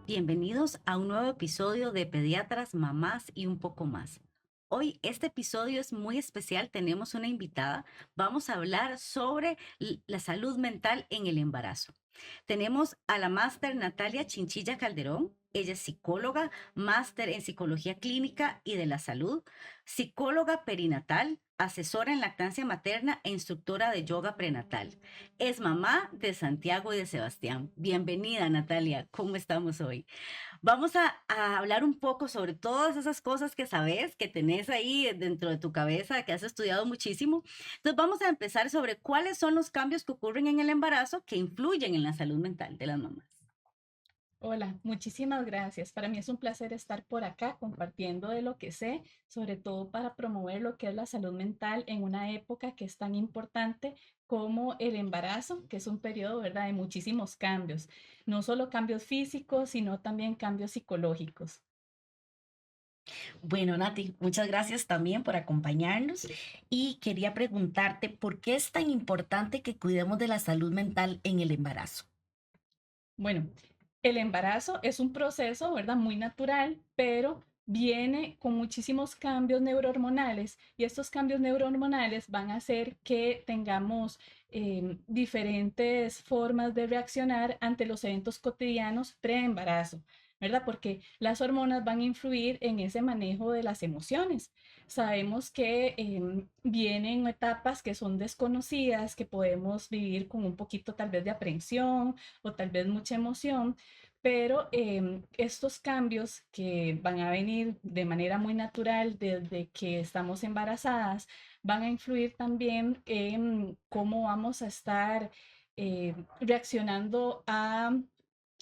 Bienvenidos a un nuevo episodio de Pediatras, Mamás y un poco más. Hoy este episodio es muy especial, tenemos una invitada. Vamos a hablar sobre la salud mental en el embarazo. Tenemos a la máster Natalia Chinchilla Calderón. Ella es psicóloga, máster en psicología clínica y de la salud, psicóloga perinatal, asesora en lactancia materna e instructora de yoga prenatal. Es mamá de Santiago y de Sebastián. Bienvenida, Natalia. ¿Cómo estamos hoy? Vamos a hablar un poco sobre todas esas cosas que sabes, que tenés ahí dentro de tu cabeza, que has estudiado muchísimo. Entonces vamos a empezar sobre cuáles son los cambios que ocurren en el embarazo que influyen en la salud mental de las mamás. Hola, muchísimas gracias. Para mí es un placer estar por acá compartiendo de lo que sé, sobre todo para promover lo que es la salud mental en una época que es tan importante como el embarazo, que es un periodo, ¿verdad?, de muchísimos cambios, no solo cambios físicos, sino también cambios psicológicos. Bueno, Nati, muchas gracias también por acompañarnos y quería preguntarte por qué es tan importante que cuidemos de la salud mental en el embarazo. Bueno, el embarazo es un proceso, ¿verdad? Muy natural, pero viene con muchísimos cambios neurohormonales y estos cambios neurohormonales van a hacer que tengamos diferentes formas de reaccionar ante los eventos cotidianos preembarazo, ¿verdad? Porque las hormonas van a influir en ese manejo de las emociones. Sabemos que vienen etapas que son desconocidas, que podemos vivir con un poquito tal vez de aprensión o tal vez mucha emoción, pero estos cambios que van a venir de manera muy natural desde que estamos embarazadas van a influir también en cómo vamos a estar reaccionando a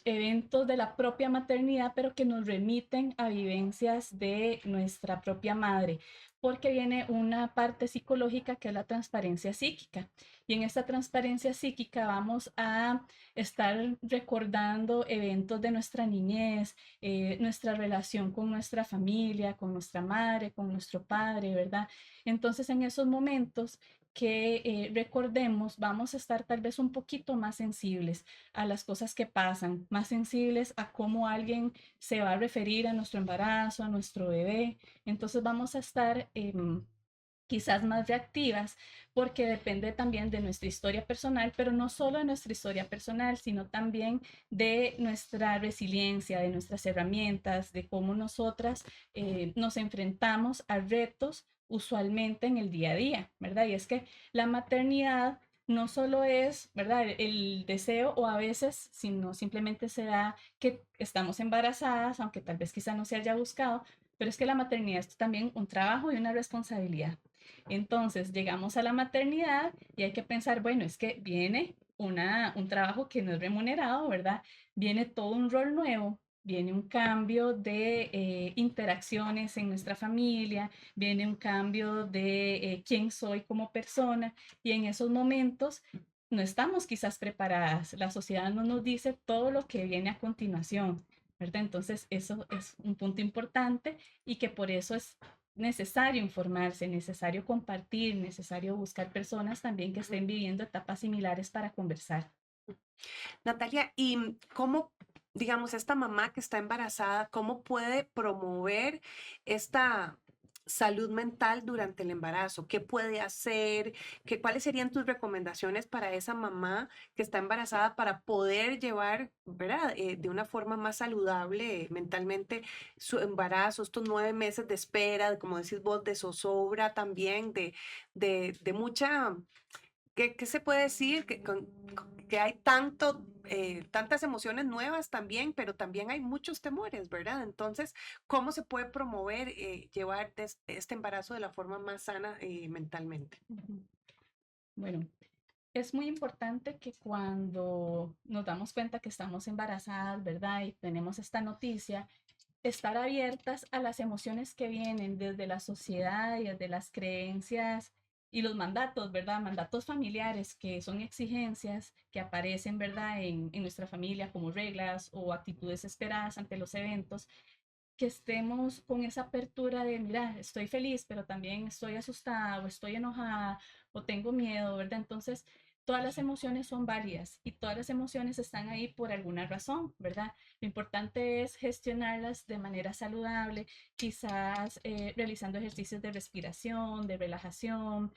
eventos de la propia maternidad, pero que nos remiten a vivencias de nuestra propia madre, porque viene una parte psicológica que es la transparencia psíquica. Y en esta transparencia psíquica vamos a estar recordando eventos de nuestra niñez, nuestra relación con nuestra familia, con nuestra madre, con nuestro padre, ¿verdad? Entonces, en esos momentos que recordemos, vamos a estar tal vez un poquito más sensibles a las cosas que pasan, más sensibles a cómo alguien se va a referir a nuestro embarazo, a nuestro bebé. Entonces vamos a estar quizás más reactivas, porque depende también de nuestra historia personal, pero no solo de nuestra historia personal, sino también de nuestra resiliencia, de nuestras herramientas, de cómo nosotras nos enfrentamos a retos usualmente en el día a día, ¿verdad? Y es que la maternidad no solo es, ¿verdad?, el deseo o a veces, sino simplemente se da que estamos embarazadas, aunque tal vez quizá no se haya buscado, pero es que la maternidad es también un trabajo y una responsabilidad. Entonces llegamos a la maternidad y hay que pensar, bueno, es que viene un trabajo que no es remunerado, ¿verdad? Viene todo un rol nuevo, viene un cambio de interacciones en nuestra familia, viene un cambio de quién soy como persona y en esos momentos no estamos quizás preparadas. La sociedad no nos dice todo lo que viene a continuación, ¿verdad? Entonces eso es un punto importante y que por eso es necesario informarse, necesario compartir, necesario buscar personas también que estén viviendo etapas similares para conversar. Natalia, ¿y cómo, digamos, esta mamá que está embarazada, cómo puede promover esta salud mental durante el embarazo? ¿Qué puede hacer? ¿Cuáles serían tus recomendaciones para esa mamá que está embarazada para poder llevar, ¿verdad? De una forma más saludable mentalmente su embarazo, estos 9 meses de espera, como decís vos, de zozobra también, de mucha. ¿Qué se puede decir? Que hay tantas emociones nuevas también, pero también hay muchos temores, ¿verdad? Entonces, ¿cómo se puede promover llevar este embarazo de la forma más sana mentalmente? Ujú. Bueno, es muy importante que cuando nos damos cuenta que estamos embarazadas, ¿verdad? Y tenemos esta noticia, estar abiertas a las emociones que vienen desde la sociedad y desde las creencias y los mandatos, ¿verdad? Mandatos familiares que son exigencias que aparecen, ¿verdad? En nuestra familia como reglas o actitudes esperadas ante los eventos, que estemos con esa apertura de, mira, estoy feliz, pero también estoy asustada o estoy enojada o tengo miedo, ¿verdad? Entonces, todas las emociones son válidas y todas las emociones están ahí por alguna razón, ¿verdad? Lo importante es gestionarlas de manera saludable, quizás realizando ejercicios de respiración, de relajación,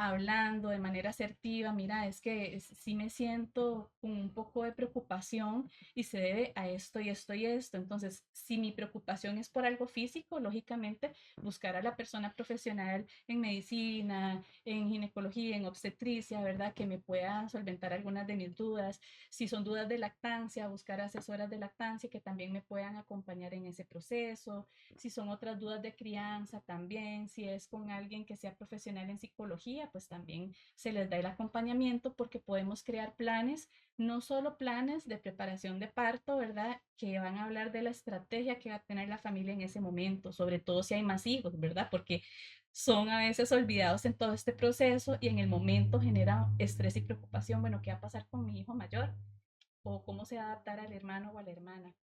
hablando de manera asertiva, mira, es que sí me siento con un poco de preocupación y se debe a esto y esto y esto. Entonces, si mi preocupación es por algo físico, lógicamente buscar a la persona profesional en medicina, en ginecología, en obstetricia, ¿verdad? Que me pueda solventar algunas de mis dudas. Si son dudas de lactancia, buscar asesoras de lactancia que también me puedan acompañar en ese proceso. Si son otras dudas de crianza también, si es con alguien que sea profesional en psicología, pues también se les da el acompañamiento porque podemos crear planes, no solo planes de preparación de parto, ¿verdad? Que van a hablar de la estrategia que va a tener la familia en ese momento, sobre todo si hay más hijos, ¿verdad? Porque son a veces olvidados en todo este proceso y en el momento genera estrés y preocupación, bueno, ¿qué va a pasar con mi hijo mayor? O cómo se va a adaptar al hermano o a la hermana,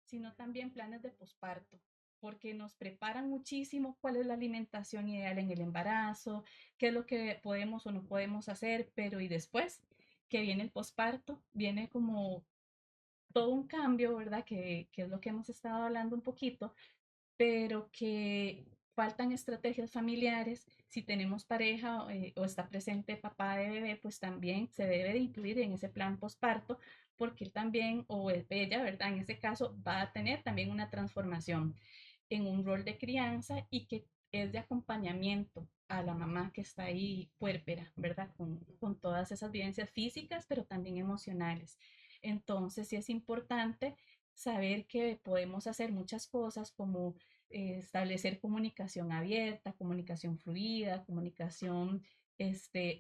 sino también planes de posparto, porque nos preparan muchísimo cuál es la alimentación ideal en el embarazo, qué es lo que podemos o no podemos hacer, pero y después que viene el posparto, viene como todo un cambio, ¿verdad? Que es lo que hemos estado hablando un poquito, pero que faltan estrategias familiares. Si tenemos pareja o está presente papá de bebé, pues también se debe de incluir en ese plan posparto, porque él también, o ella, ¿verdad? En ese caso, va a tener también una transformación en un rol de crianza y que es de acompañamiento a la mamá que está ahí puérpera, ¿verdad? Con todas esas vivencias físicas, pero también emocionales. Entonces, sí es importante saber que podemos hacer muchas cosas como establecer comunicación abierta, comunicación fluida, comunicación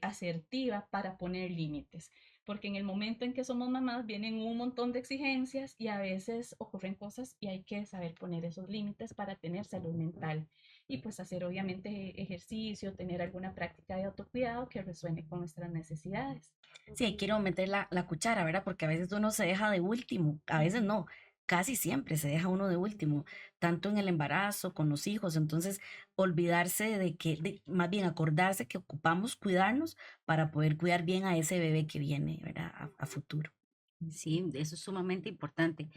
asertiva para poner límites. Porque en el momento en que somos mamás vienen un montón de exigencias y a veces ocurren cosas y hay que saber poner esos límites para tener salud mental. Y pues hacer obviamente ejercicio, tener alguna práctica de autocuidado que resuene con nuestras necesidades. Sí, ahí quiero meter la cuchara, ¿verdad? Porque a veces uno se deja de último, a veces Ujú. no, casi siempre se deja uno de último, tanto en el embarazo, con los hijos, entonces olvidarse de que, más bien acordarse que ocupamos cuidarnos para poder cuidar bien a ese bebé que viene, ¿verdad? A futuro. Sí, eso es sumamente importante.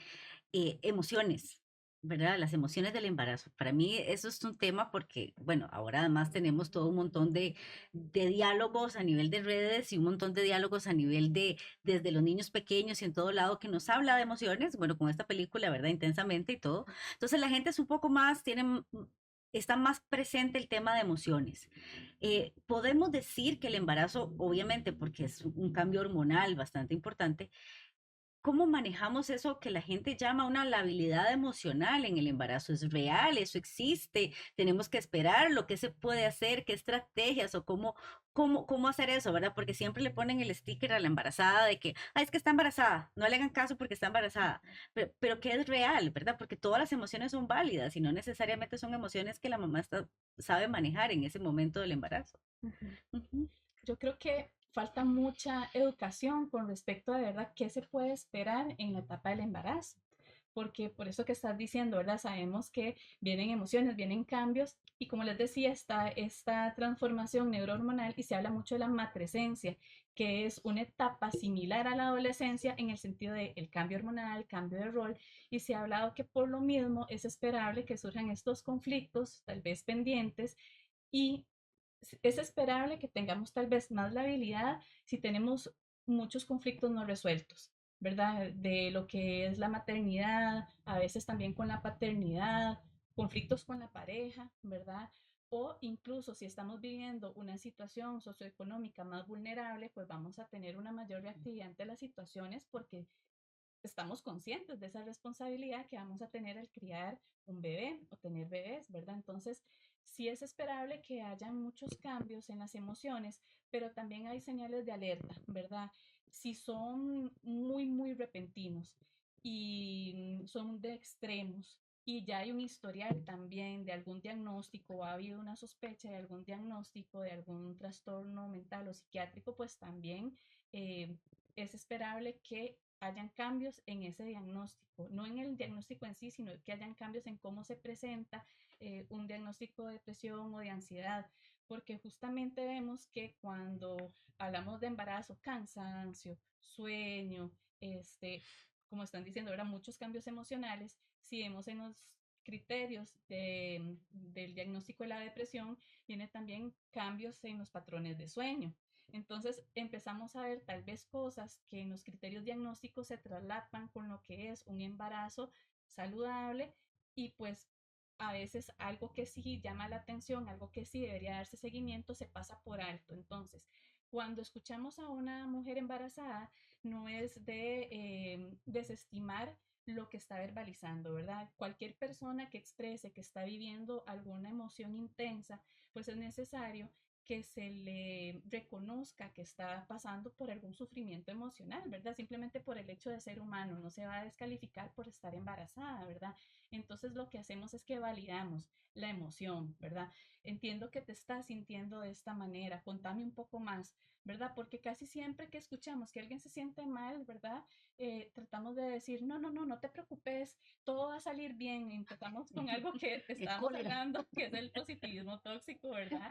Emociones, ¿verdad? Las emociones del embarazo. Para mí eso es un tema porque, bueno, ahora además tenemos todo un montón de diálogos a nivel de redes y un montón de diálogos a nivel de, desde los niños pequeños y en todo lado que nos habla de emociones, bueno, con esta película, ¿verdad? Intensamente y todo. Entonces la gente es un poco más, está más presente el tema de emociones. Podemos decir que el embarazo, obviamente, porque es un cambio hormonal bastante importante, ¿cómo manejamos eso que la gente llama una labilidad emocional en el embarazo? ¿Es real? ¿Eso existe? ¿Tenemos que esperar lo que se puede hacer? ¿Qué estrategias o cómo hacer eso, verdad? Porque siempre le ponen el sticker a la embarazada de que, ah, es que está embarazada, no le hagan caso porque está embarazada. Pero ¿qué es real, verdad? Porque todas las emociones son válidas y no necesariamente son emociones que la mamá sabe manejar en ese momento del embarazo. Ujú. Ujú. Yo creo que falta mucha educación con respecto a de verdad qué se puede esperar en la etapa del embarazo. Porque por eso que estás diciendo, ¿verdad? Sabemos que vienen emociones, vienen cambios y como les decía, está esta transformación neurohormonal y se habla mucho de la matrescencia, que es una etapa similar a la adolescencia en el sentido del cambio hormonal, cambio de rol y se ha hablado que por lo mismo es esperable que surjan estos conflictos, tal vez pendientes, y es esperable que tengamos tal vez más la habilidad si tenemos muchos conflictos no resueltos, ¿verdad? De lo que es la maternidad, a veces también con la paternidad, conflictos con la pareja, ¿verdad? O incluso si estamos viviendo una situación socioeconómica más vulnerable, pues vamos a tener una mayor reactividad ante las situaciones porque estamos conscientes de esa responsabilidad que vamos a tener al criar un bebé o tener bebés, ¿verdad? Entonces, sí es esperable que haya muchos cambios en las emociones, pero también hay señales de alerta, ¿verdad? Si son muy, muy repentinos y son de extremos y ya hay un historial también de algún diagnóstico o ha habido una sospecha de algún diagnóstico de algún trastorno mental o psiquiátrico, pues también es esperable que hayan cambios en ese diagnóstico, no en el diagnóstico en sí, sino que hayan cambios en cómo se presenta un diagnóstico de depresión o de ansiedad, porque justamente vemos que cuando hablamos de embarazo, cansancio, sueño, como están diciendo ahora, muchos cambios emocionales, si vemos en los criterios del diagnóstico de la depresión, viene también cambios en los patrones de sueño. Entonces empezamos a ver tal vez cosas que en los criterios diagnósticos se traslapan con lo que es un embarazo saludable y pues a veces algo que sí llama la atención, algo que sí debería darse seguimiento, se pasa por alto. Entonces, cuando escuchamos a una mujer embarazada, no es de desestimar lo que está verbalizando, ¿verdad? Cualquier persona que exprese que está viviendo alguna emoción intensa, pues es necesario que se le reconozca que está pasando por algún sufrimiento emocional, ¿verdad? Simplemente por el hecho de ser humano, no se va a descalificar por estar embarazada, ¿verdad? Entonces lo que hacemos es que validamos la emoción, ¿verdad? Entiendo que te estás sintiendo de esta manera, contame un poco más, ¿verdad? Porque casi siempre que escuchamos que alguien se siente mal, ¿verdad? Tratamos de decir, no, no, no, no te preocupes, todo va a salir bien. Empezamos con algo que Qué estábamos cólera. hablando, que es el positivismo tóxico, ¿verdad?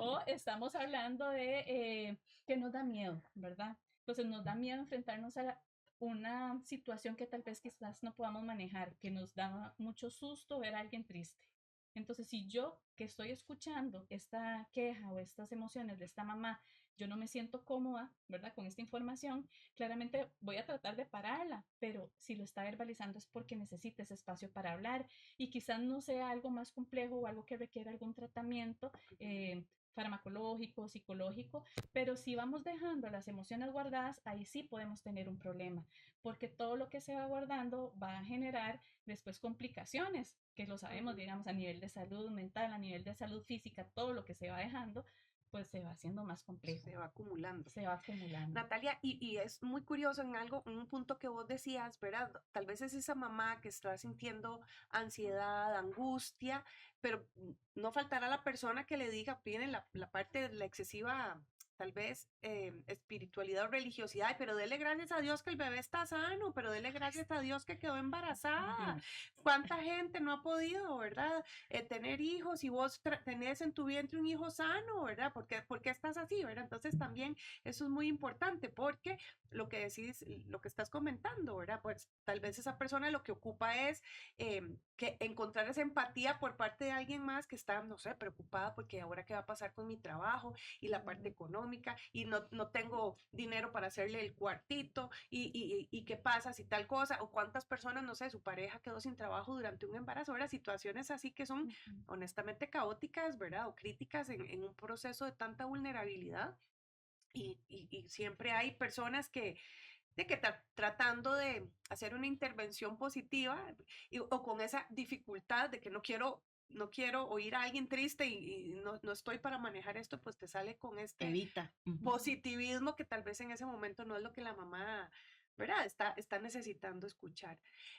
O estamos hablando de que nos da miedo, ¿verdad? Entonces nos da miedo enfrentarnos a una situación que tal vez quizás no podamos manejar, que nos da mucho susto ver a alguien triste. Entonces, si yo que estoy escuchando esta queja o estas emociones de esta mamá, yo no me siento cómoda, ¿verdad? Con esta información, claramente voy a tratar de pararla, pero si lo está verbalizando es porque necesita ese espacio para hablar y quizás no sea algo más complejo o algo que requiera algún tratamiento farmacológico, psicológico, pero si vamos dejando las emociones guardadas, ahí sí podemos tener un problema, porque todo lo que se va guardando va a generar después complicaciones, que lo sabemos, digamos, a nivel de salud mental, a nivel de salud física, todo lo que se va dejando, pues se va haciendo más complejo, Se va acumulando. se va acumulando. Natalia, y es muy curioso en algo, en un punto que vos decías, ¿verdad? Tal vez es esa mamá que está sintiendo ansiedad, angustia, pero no faltará la persona que le diga, viene la parte de la excesiva, tal vez, espiritualidad o religiosidad, "Ay, pero dele gracias a Dios que el bebé está sano, pero dele gracias a Dios que quedó embarazada. ¿Cuánta gente no ha podido, verdad? Tener hijos y vos tenés en tu vientre un hijo sano, ¿verdad? ¿Por qué estás así, verdad? Entonces también eso es muy importante porque lo que decís, lo que estás comentando, ¿verdad? Pues tal vez esa persona lo que ocupa es que encontrar esa empatía por parte de alguien más que está, no sé, preocupada porque ahora qué va a pasar con mi trabajo y la parte económica y no tengo dinero para hacerle el cuartito y qué pasa si tal cosa o cuántas personas, no sé, su pareja quedó sin trabajo durante un embarazo, ¿verdad? Situaciones así que son honestamente caóticas, ¿verdad? O críticas en un proceso de tanta vulnerabilidad y siempre hay personas que tratando de hacer una intervención positiva o con esa dificultad de que no quiero oír a alguien triste y no estoy para manejar esto, pues te sale con este Evita. positivismo que tal vez en ese momento no es lo que la mamá, ¿verdad? Está necesitando escuchar.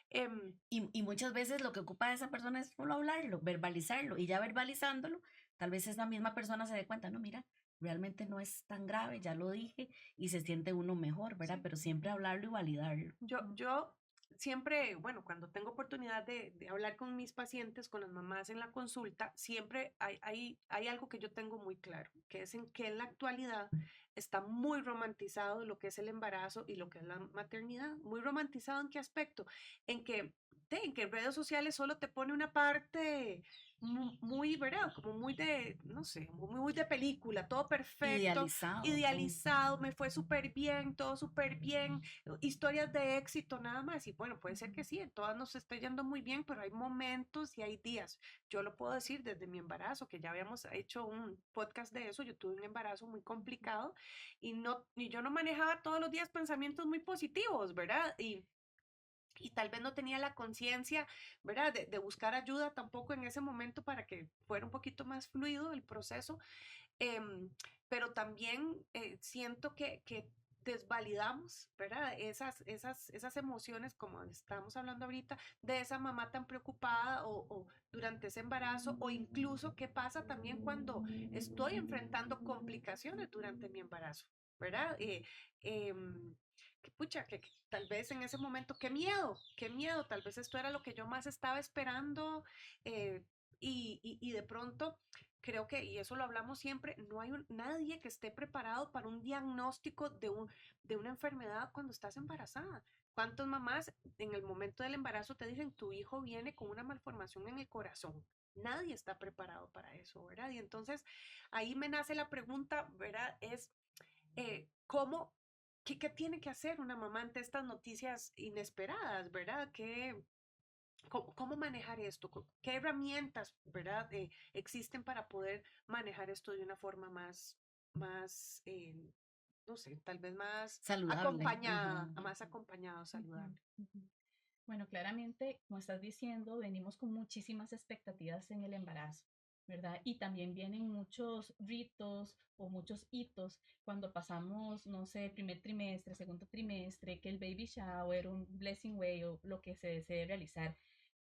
Em, Y muchas veces lo que ocupa esa persona es solo hablarlo, verbalizarlo, y ya verbalizándolo, tal vez esa misma persona se dé cuenta, no, mira, realmente no es tan grave, ya lo dije, y se siente uno mejor, ¿verdad? sí. Pero siempre hablarlo y validarlo. Yo siempre, bueno, cuando tengo oportunidad de hablar con mis pacientes, con las mamás en la consulta, siempre hay algo que yo tengo muy claro, que es en que en la actualidad está muy romantizado lo que es el embarazo y lo que es la maternidad. Muy romantizado ¿en qué aspecto? En que en redes sociales solo te pone una parte muy, ¿verdad? Como muy de, no sé, muy de película, todo perfecto, Idealizado, todo. idealizado, me fue súper bien, todo súper bien, historias de éxito nada más. Y bueno, puede ser que sí, en todas nos esté yendo muy bien, pero hay momentos y hay días. Yo lo puedo decir desde mi embarazo, que ya habíamos hecho un podcast de eso. Yo tuve un embarazo muy complicado y yo no manejaba todos los días pensamientos muy positivos, ¿verdad? Y tal vez no tenía la conciencia, ¿verdad? De buscar ayuda tampoco en ese momento para que fuera un poquito más fluido el proceso. Em, pero también siento que desvalidamos, ¿verdad? Esas emociones, como estamos hablando ahorita, de esa mamá tan preocupada o durante ese embarazo, o incluso qué pasa también cuando estoy enfrentando complicaciones durante mi embarazo, ¿verdad? Que pucha, que tal vez en ese momento, qué miedo, tal vez esto era lo que yo más estaba esperando, y de pronto creo que, y eso lo hablamos siempre, no hay nadie que esté preparado para un diagnóstico de una enfermedad cuando estás embarazada. ¿Cuántas mamás en el momento del embarazo te dicen tu hijo viene con una malformación en el corazón? Nadie está preparado para eso, ¿verdad? Y entonces ahí me nace la pregunta, ¿verdad? Es ¿cómo, qué tiene que hacer una mamá ante estas noticias inesperadas, ¿verdad? ¿Cómo manejar esto? ¿Qué herramientas, verdad, existen para poder manejar esto de una forma más, no sé, tal vez Saludable. Ajá. más acompañada, Ujú, saludable? ujú. Bueno, claramente, como estás diciendo, venimos con muchísimas expectativas en el embarazo, ¿verdad? Y también vienen muchos ritos o muchos hitos cuando pasamos, no sé, primer trimestre, segundo trimestre, que el baby shower, un blessing way o lo que se desee realizar.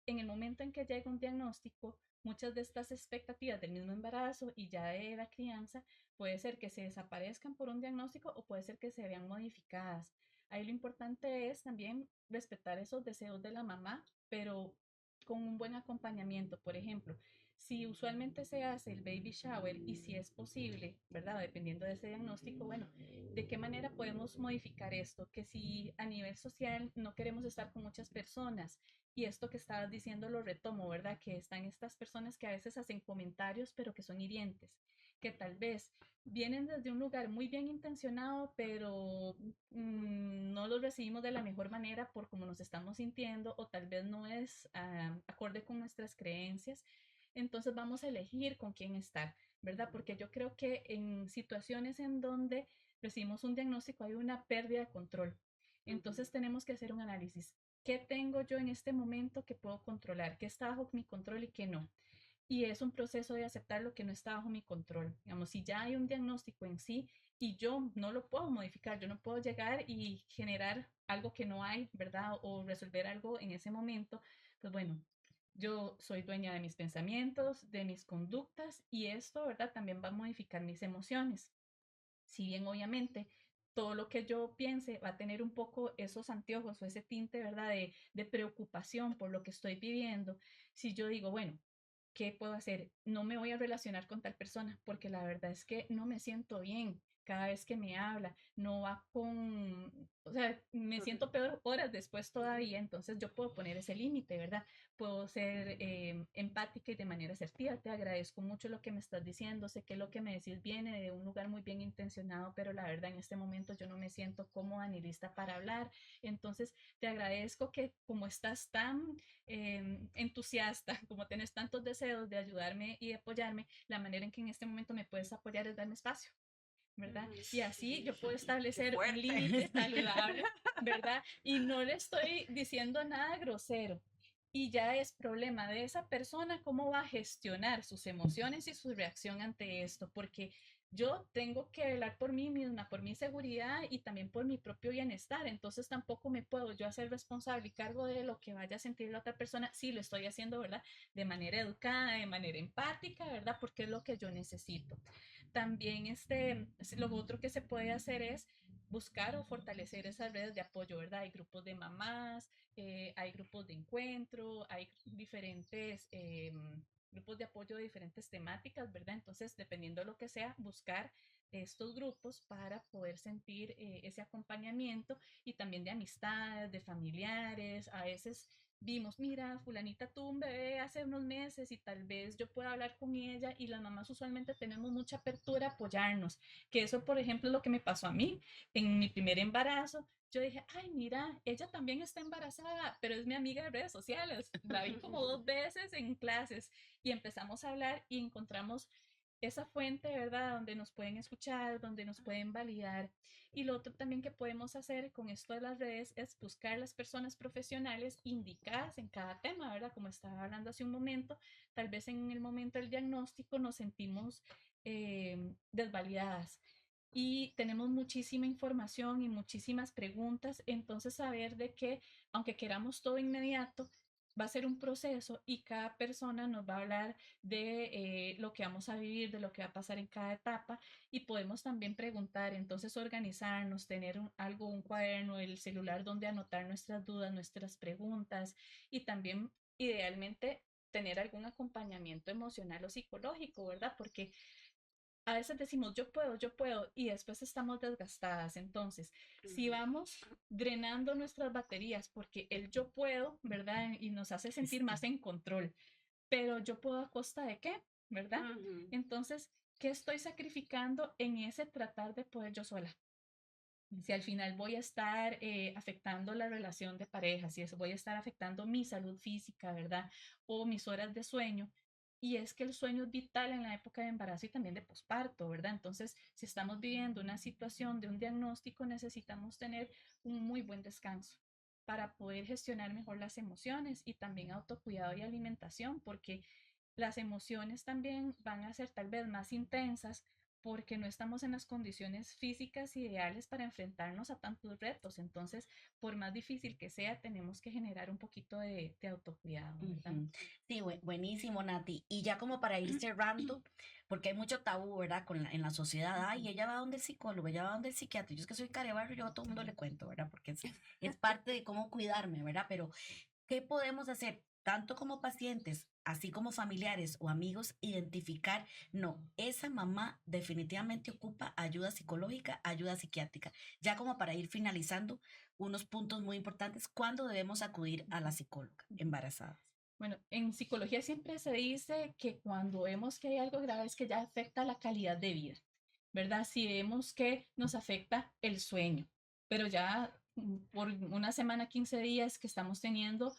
En el momento en que llega un diagnóstico, muchas de estas expectativas del mismo embarazo y ya de la crianza puede ser que se desaparezcan por un diagnóstico o puede ser que se vean modificadas. Ahí lo importante es también respetar esos deseos de la mamá, pero con un buen acompañamiento. Por ejemplo, si usualmente se hace el baby shower y si es posible, ¿verdad? Dependiendo de ese diagnóstico, bueno, ¿de qué manera podemos modificar esto? Que si a nivel social no queremos estar con muchas personas, y esto que estabas diciendo lo retomo, ¿verdad? Que están estas personas que a veces hacen comentarios, pero que son hirientes, que tal vez vienen desde un lugar muy bien intencionado, pero no los recibimos de la mejor manera por cómo nos estamos sintiendo o tal vez no es acorde con nuestras creencias. Entonces vamos a elegir con quién estar, ¿verdad? Porque yo creo que en situaciones en donde recibimos un diagnóstico hay una pérdida de control. Ujú, Entonces tenemos que hacer un análisis. ¿Qué tengo yo en este momento que puedo controlar? ¿Qué está bajo mi control y qué no? Y es un proceso de aceptar lo que no está bajo mi control. Digamos, si ya hay un diagnóstico en sí y yo no lo puedo modificar, yo no puedo llegar y generar algo que no hay, ¿verdad? O resolver algo en ese momento, pues bueno, yo soy dueña de mis pensamientos, de mis conductas y esto, ¿verdad? También va a modificar mis emociones. Si bien obviamente todo lo que yo piense va a tener un poco esos anteojos o ese tinte, ¿verdad? De preocupación por lo que estoy viviendo, si yo digo, bueno, ¿qué puedo hacer? No me voy a relacionar con tal persona porque la verdad es que no me siento bien cada vez que me habla, no va con, o sea, me ujú. siento peor horas después todavía, entonces yo puedo poner ese límite, ¿verdad? Puedo ser empática y de manera asertiva. Te agradezco mucho lo que me estás diciendo. Sé que lo que me decís viene de un lugar muy bien intencionado, pero la verdad en este momento yo no me siento cómoda ni lista para hablar. Entonces, te agradezco que como estás tan entusiasta, como tienes tantos deseos de ayudarme y de apoyarme, la manera en que en este momento me puedes apoyar es darme espacio. ¿Verdad? Ujú, Y así yo puedo qué establecer un fuerte. límite saludable, ¿verdad? Y no le estoy diciendo nada grosero. Y ya es problema de esa persona cómo va a gestionar sus emociones y su reacción ante esto, porque yo tengo que velar por mí misma, por mi seguridad y también por mi propio bienestar. Entonces tampoco me puedo yo hacer responsable y cargo de lo que vaya a sentir la otra persona. Sí, lo estoy haciendo, ¿verdad? De manera educada, de manera empática, ¿verdad? Porque es lo que yo necesito. También lo otro que se puede hacer es buscar o fortalecer esas redes de apoyo, ¿verdad? Hay grupos de mamás, hay grupos de encuentro, hay diferentes grupos de apoyo de diferentes temáticas, ¿verdad? Entonces, dependiendo de lo que sea, buscar estos grupos para poder sentir ese acompañamiento y también de amistades, de familiares. A veces vimos, mira, fulanita tuvo un bebé hace unos meses y tal vez yo pueda hablar con ella y las mamás usualmente tenemos mucha apertura a apoyarnos, que eso, por ejemplo, es lo que me pasó a mí en mi primer embarazo. Yo dije, ay, mira, ella también está embarazada, pero es mi amiga de redes sociales. La vi como 2 veces en clases y empezamos a hablar y encontramos esa fuente, ¿verdad? Donde nos pueden escuchar, donde nos pueden validar. Y lo otro también que podemos hacer con esto de las redes es buscar las personas profesionales indicadas en cada tema, ¿verdad? Como estaba hablando hace un momento, tal vez en el momento del diagnóstico nos sentimos desvalidadas y tenemos muchísima información y muchísimas preguntas, entonces saber de que aunque queramos todo inmediato, va a ser un proceso y cada persona nos va a hablar de lo que vamos a vivir, de lo que va a pasar en cada etapa y podemos también preguntar, entonces organizarnos, tener algo, un cuaderno, el celular donde anotar nuestras dudas, nuestras preguntas y también idealmente tener algún acompañamiento emocional o psicológico, ¿verdad? Porque a veces decimos yo puedo, y después estamos desgastadas. Entonces, si Ujú. vamos drenando nuestras baterías porque el yo puedo, ¿verdad? Y nos hace sentir Sí. más en control, pero yo puedo a costa de qué, ¿verdad? Ujú. Entonces, ¿qué estoy sacrificando en ese tratar de poder yo sola? Si al final voy a estar afectando la relación de pareja, si voy a estar afectando mi salud física, ¿verdad? O mis horas de sueño. Y es que el sueño es vital en la época de embarazo y también de posparto, ¿verdad? Entonces, si estamos viviendo una situación de un diagnóstico, necesitamos tener un muy buen descanso para poder gestionar mejor las emociones y también autocuidado y alimentación, porque las emociones también van a ser tal vez más intensas porque no estamos en las condiciones físicas ideales para enfrentarnos a tantos retos. Entonces, por más difícil que sea, tenemos que generar un poquito de autocuidado, ¿verdad? Ujú. Sí, buenísimo, Nati. Y ya como para ir cerrando, porque hay mucho tabú, ¿verdad? En la sociedad, ay, ella va donde el psicólogo, ella va donde el psiquiatra. Yo es que soy carebarro, yo a todo el mundo le cuento, ¿verdad? Porque es parte de cómo cuidarme, ¿verdad? Pero ¿qué podemos hacer tanto como pacientes, así como familiares o amigos, identificar, no, esa mamá definitivamente ocupa ayuda psicológica, ayuda psiquiátrica? Ya como para ir finalizando, unos puntos muy importantes, ¿cuándo debemos acudir a la psicóloga embarazada? Bueno, en psicología siempre se dice que cuando vemos que hay algo grave es que ya afecta la calidad de vida, ¿verdad? Si vemos que nos afecta el sueño, pero ya por una semana, 15 días que estamos teniendo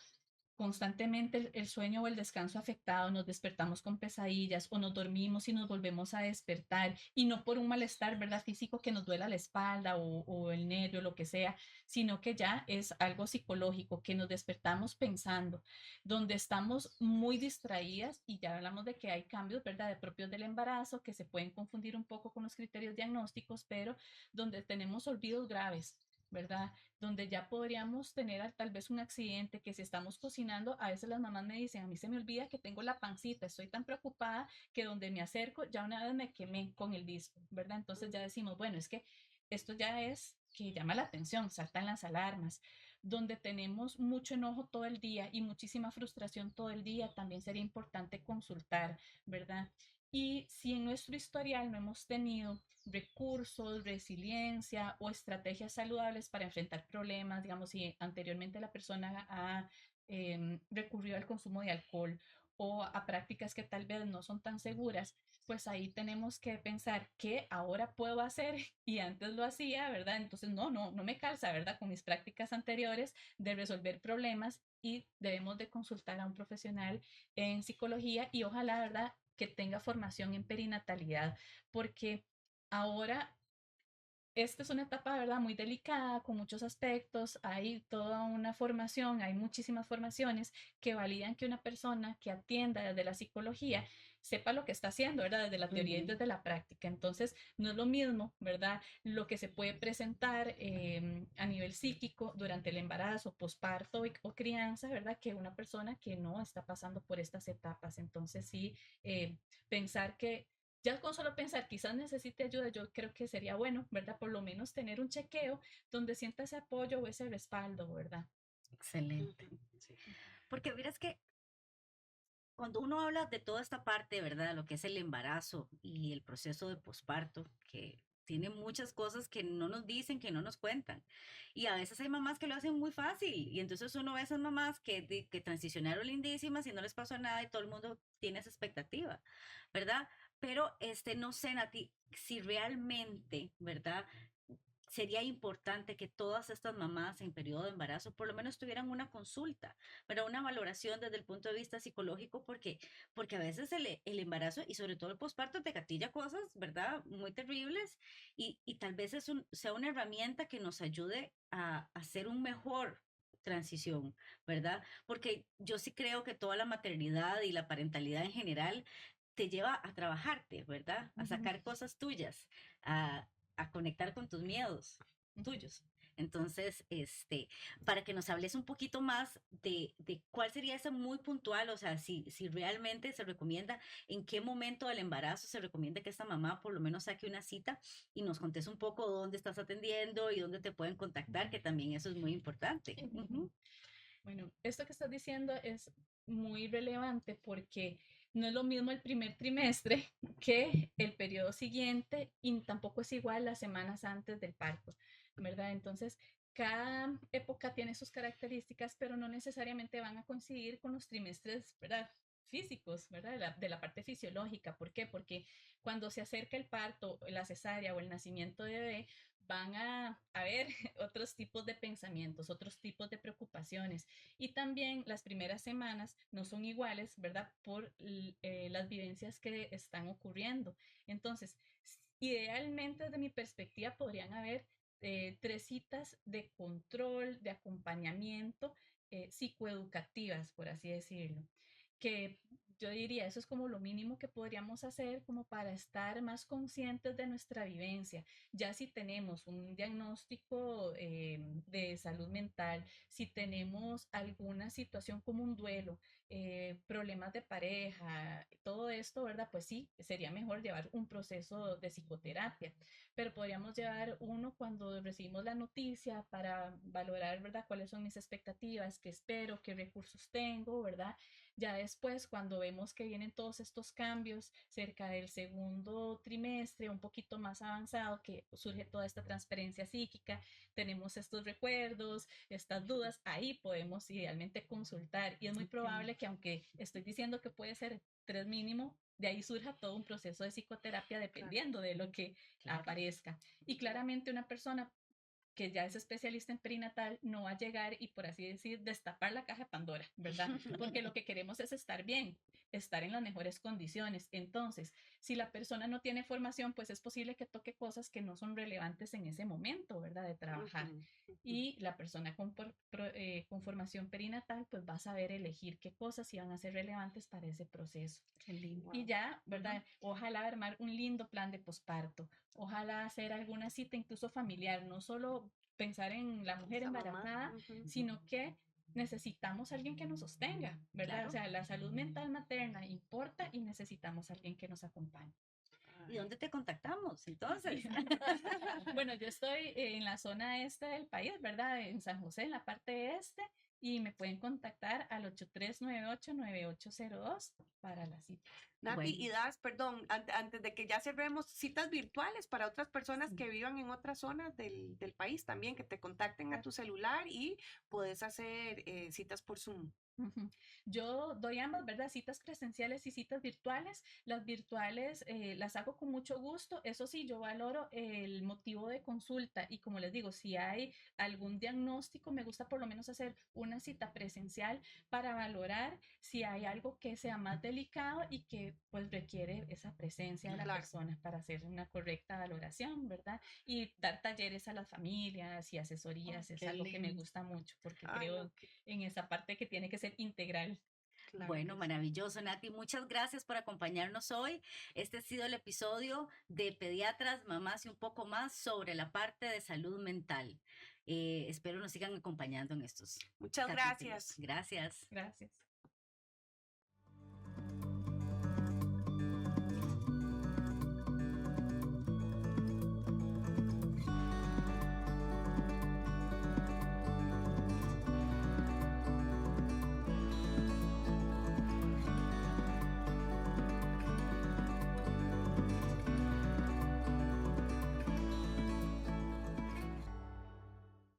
constantemente el sueño o el descanso afectado, nos despertamos con pesadillas o nos dormimos y nos volvemos a despertar y no por un malestar, ¿verdad? Físico que nos duela la espalda o el nervio, lo que sea, sino que ya es algo psicológico, que nos despertamos pensando, donde estamos muy distraídas y ya hablamos de que hay cambios, ¿verdad? De propios del embarazo que se pueden confundir un poco con los criterios diagnósticos, pero donde tenemos olvidos graves, ¿verdad? Donde ya podríamos tener tal vez un accidente, que si estamos cocinando, a veces las mamás me dicen, a mí se me olvida que tengo la pancita, estoy tan preocupada que donde me acerco ya una vez me quemé con el disco, ¿verdad? Entonces ya decimos, bueno, es que esto ya es que llama la atención, saltan las alarmas. Donde tenemos mucho enojo todo el día y muchísima frustración todo el día, también sería importante consultar, ¿verdad? Y si en nuestro historial no hemos tenido recursos, resiliencia o estrategias saludables para enfrentar problemas, digamos, si anteriormente la persona ha recurrido al consumo de alcohol o a prácticas que tal vez no son tan seguras, pues ahí tenemos que pensar qué ahora puedo hacer y antes lo hacía, ¿verdad? Entonces no me calza, ¿verdad? Con mis prácticas anteriores de resolver problemas y debemos de consultar a un profesional en psicología y ojalá, ¿verdad? Que tenga formación en perinatalidad, porque ahora esta es una etapa, ¿verdad? Muy delicada, con muchos aspectos. Hay toda una formación, hay muchísimas formaciones que validan que una persona que atienda desde la psicología sepa lo que está haciendo, ¿verdad? Desde la teoría y Ujú. desde la práctica. Entonces, no es lo mismo, ¿verdad? Lo que se puede presentar a nivel psíquico durante el embarazo, posparto o crianza, ¿verdad? Que una persona que no está pasando por estas etapas. Entonces, sí, pensar que ya con solo pensar, quizás necesite ayuda, yo creo que sería bueno, ¿verdad? Por lo menos tener un chequeo donde sienta ese apoyo o ese respaldo, ¿verdad? Excelente. Ujú. Sí. Porque miras que cuando uno habla de toda esta parte, ¿verdad? Lo que es el embarazo y el proceso de posparto, que tiene muchas cosas que no nos dicen, que no nos cuentan. Y a veces hay mamás que lo hacen muy fácil. Y entonces uno ve a esas mamás que transicionaron lindísimas y no les pasó nada y todo el mundo tiene esa expectativa, ¿verdad? Pero no sé, Nati, si realmente, ¿verdad? Sería importante que todas estas mamás en periodo de embarazo por lo menos tuvieran una consulta, pero una valoración desde el punto de vista psicológico, porque a veces el embarazo y sobre todo el posparto te gatilla cosas, ¿verdad? Muy terribles y tal vez sea una herramienta que nos ayude a hacer un mejor transición, ¿verdad? Porque yo sí creo que toda la maternidad y la parentalidad en general te lleva a trabajarte, ¿verdad? A Ujú, sacar cosas tuyas, a conectar con tus miedos ujú. tuyos. Entonces, para que nos hables un poquito más de cuál sería ese muy puntual, o sea, si realmente se recomienda, en qué momento del embarazo se recomienda que esta mamá por lo menos saque una cita y nos contes un poco dónde estás atendiendo y dónde te pueden contactar, que también eso es muy importante. Ujú. Bueno, esto que estás diciendo es muy relevante porque no es lo mismo el primer trimestre que el periodo siguiente y tampoco es igual las semanas antes del parto, ¿verdad? Entonces, cada época tiene sus características, pero no necesariamente van a coincidir con los trimestres, ¿verdad? Físicos, ¿verdad? De la parte fisiológica. ¿Por qué? Porque cuando se acerca el parto, la cesárea o el nacimiento de bebé, van a haber otros tipos de pensamientos, otros tipos de preocupaciones. Y también las primeras semanas no son iguales, ¿verdad? Por las vivencias que están ocurriendo. Entonces, idealmente desde mi perspectiva podrían haber 3 citas de control, de acompañamiento, psicoeducativas, por así decirlo, que yo diría, eso es como lo mínimo que podríamos hacer como para estar más conscientes de nuestra vivencia. Ya si tenemos un diagnóstico de salud mental, si tenemos alguna situación como un duelo, problemas de pareja, todo esto, ¿verdad? Pues sí, sería mejor llevar un proceso de psicoterapia, pero podríamos llevar uno cuando recibimos la noticia para valorar, ¿verdad? Cuáles son mis expectativas, qué espero, qué recursos tengo, ¿verdad? Ya después, cuando vemos que vienen todos estos cambios cerca del segundo trimestre, un poquito más avanzado, que surge toda esta transferencia psíquica, tenemos estos recuerdos, estas dudas, ahí podemos idealmente consultar. Y es muy probable que aunque estoy diciendo que puede ser 3 mínimo, de ahí surja todo un proceso de psicoterapia dependiendo de lo que aparezca. Y claramente una persona que ya es especialista en perinatal no va a llegar y, por así decir, destapar la caja de Pandora, ¿verdad? Porque lo que queremos es estar bien, estar en las mejores condiciones. Entonces, si la persona no tiene formación, pues es posible que toque cosas que no son relevantes en ese momento, ¿verdad? De trabajar. Y la persona con formación perinatal, pues va a saber elegir qué cosas iban a ser relevantes para ese proceso. Qué lindo. Y ya, ¿verdad? Ojalá armar un lindo plan de posparto, ojalá hacer alguna cita incluso familiar, no solo pensar en la mujer Esa mamá. embarazada, sino que necesitamos alguien que nos sostenga, ¿verdad? Claro. O sea, la salud mental materna importa y necesitamos alguien que nos acompañe. ¿Y dónde te contactamos entonces? Bueno, yo estoy en la zona este del país, ¿verdad? En San José, en la parte este, y me pueden contactar al 8398-9802 para la cita. Nati, Bueno. y das, perdón, antes de que ya cerremos, citas virtuales para otras personas que vivan en otras zonas del país también, que te contacten a tu celular y puedes hacer citas por Zoom. Ujú. Yo doy ambas, ¿verdad? Citas presenciales y citas virtuales. Las virtuales las hago con mucho gusto. Eso sí, yo valoro el motivo de consulta y como les digo, si hay algún diagnóstico, me gusta por lo menos hacer una cita presencial para valorar si hay algo que sea más delicado y que pues requiere esa presencia de la Claro. persona para hacer una correcta valoración, ¿verdad? Y dar talleres a las familias y asesorías es qué algo que me lindo. gusta mucho porque Ay, creo no, en esa parte que tiene que ser integral. claro Bueno, que sí. maravilloso, Nati. Muchas gracias por acompañarnos hoy. Este ha sido el episodio de Pediatras, Mamás y un poco más sobre la parte de salud mental. Espero nos sigan acompañando en estos Muchas capítulos. gracias. Gracias. Gracias.